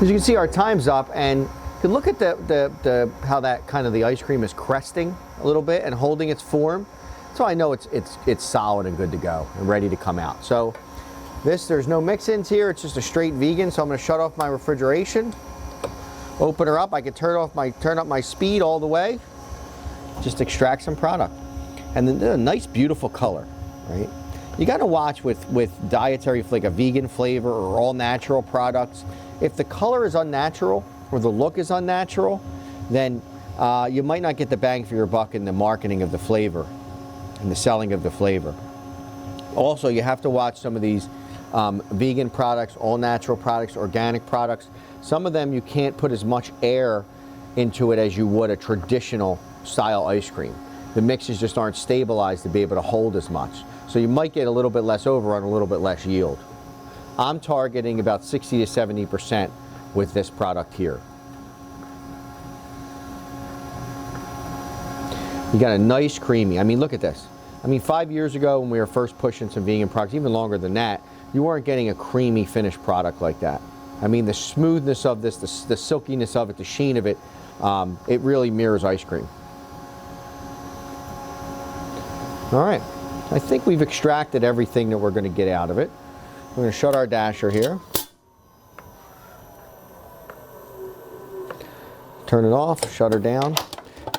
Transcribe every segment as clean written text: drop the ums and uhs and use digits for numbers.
As you can see, our time's up, and you can look at how that kind of the ice cream is cresting a little bit and holding its form. So I know it's solid and good to go and ready to come out. So there's no mix-ins here. It's just a straight vegan. So I'm going to shut off my refrigeration, open her up. I can turn up my speed all the way. Just extract some product, and then a nice, beautiful color, right? You got to watch with dietary, like a vegan flavor or all natural products. If the color is unnatural or the look is unnatural, then you might not get the bang for your buck in the marketing of the flavor and the selling of the flavor. Also, you have to watch some of these vegan products, all natural products, organic products. Some of them you can't put as much air into it as you would a traditional style ice cream. The mixes just aren't stabilized to be able to hold as much. So you might get a little bit less overrun, a little bit less yield. I'm targeting about 60 to 70% with this product here. You got a nice creamy, I mean, look at this. I mean, 5 years ago when we were first pushing some vegan products, even longer than that, you weren't getting a creamy finished product like that. I mean, the smoothness of this, the silkiness of it, the sheen of it, it really mirrors ice cream. All right, I think we've extracted everything that we're going to get out of it. We're going to shut our dasher here. Turn it off, shut her down.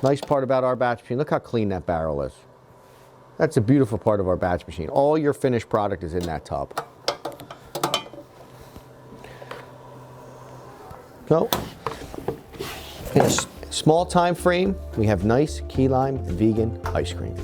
Nice part about our batch machine, look how clean that barrel is. That's a beautiful part of our batch machine. All your finished product is in that tub. So, in a small time frame, we have nice key lime vegan ice cream.